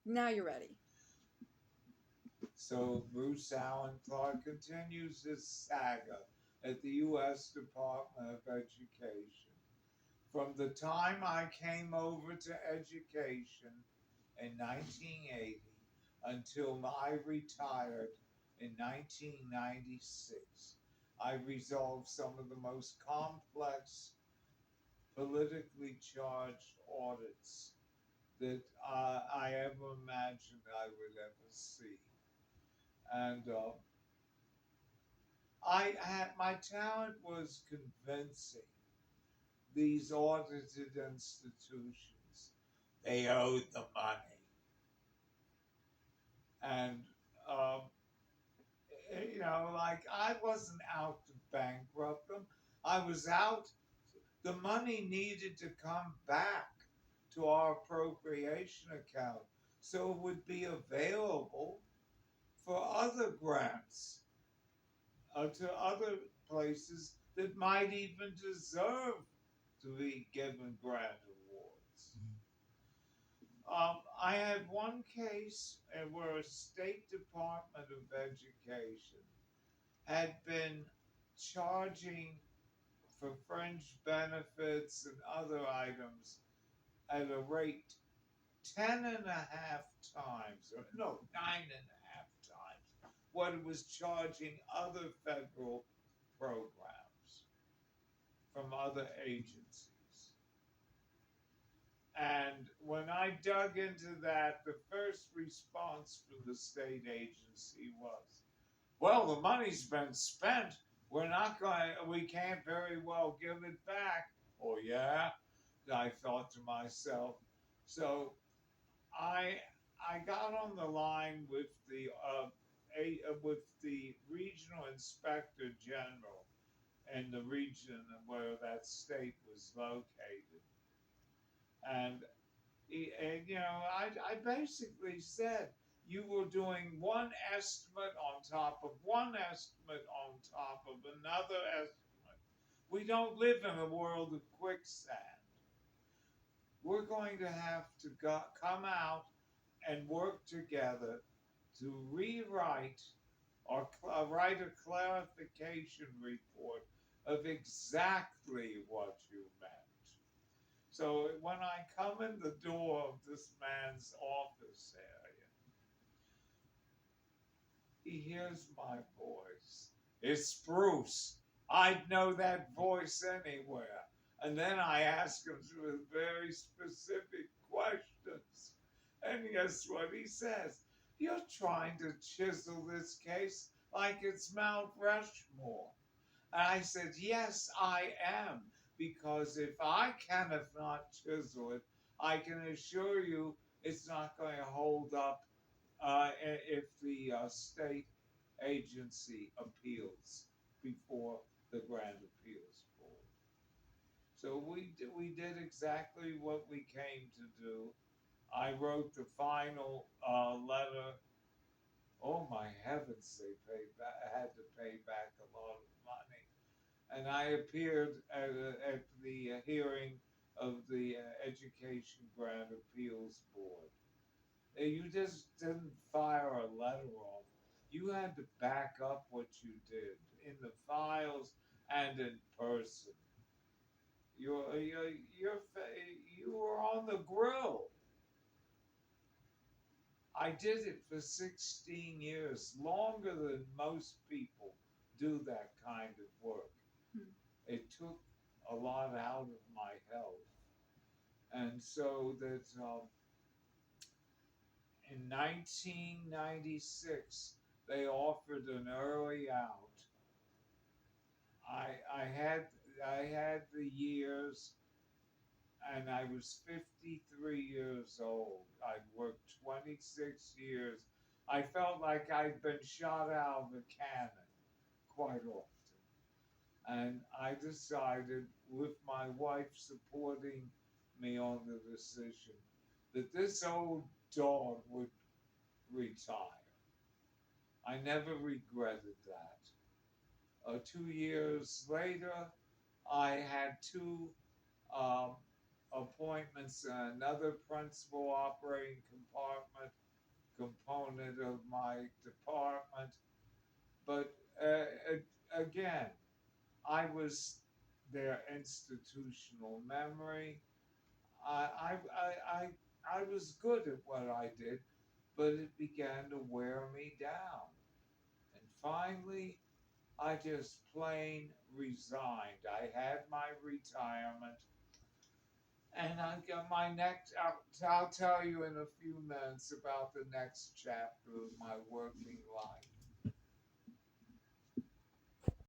Now you're ready. So Bruce Allen Clark continues his saga at the U.S. Department of Education. From the time I came over to education in 1980 until I retired in 1996, I resolved some of the most complex, politically charged audits that I ever imagined I would ever see. And I had my talent was convincing these audited institutions they owed the money, and um, like I wasn't out to bankrupt them. I was out. The money needed to come back to our appropriation account so it would be available for other grants to other places that might even deserve to be given grant awards. I had one case where a State Department of Education had been charging for fringe benefits and other items at a rate 10.5 times, or no, 9.5 times what it was charging other federal programs from other agencies. And when I dug into that, the first response from the state agency was, well, the money's been spent. We can't very well give it back. Oh, yeah? I thought to myself. So I, I got on the line with with the regional inspector general in the region where that state was located. And I basically said you were doing one estimate on top of one estimate on top of another estimate. We don't live in a world of quicksand. We're going to have to come out and work together to rewrite or write a clarification report of exactly what you meant. So when I come in the door of this man's office area, he hears my voice. It's Bruce. I'd know that voice anywhere. And then I ask him some very specific questions. And guess what he says? You're trying to chisel this case like it's Mount Rushmore. And I said, yes, I am. Because if I cannot chisel it, I can assure you it's not going to hold up if the state agency appeals before the Grand Appeals Board. So we did exactly what we came to do. I wrote the final letter. Oh my heavens, had to pay back a lot of money. And I appeared at the hearing of the Education Grant Appeals Board. You just didn't fire a letter off. You had to back up what you did in the files and in person. You were on the grill. I did it for 16 years, longer than most people do that kind of work. Hmm. It took a lot out of my health. And so that in 1996, they offered an early out. I, I had I had the years, and I was 53 years old. I'd worked 26 years. I felt like I'd been shot out of a cannon quite often. And I decided, with my wife supporting me on the decision, that this old dog would retire. I never regretted that. 2 years later, I had two um, appointments in another principal operating compartment component of my department. But again, I was their institutional memory. I, I, I, I was good at what I did, but it began to wear me down. And finally, I just plain resigned. I had my retirement, and I got my next. I'll tell you in a few minutes about the next chapter of my working life.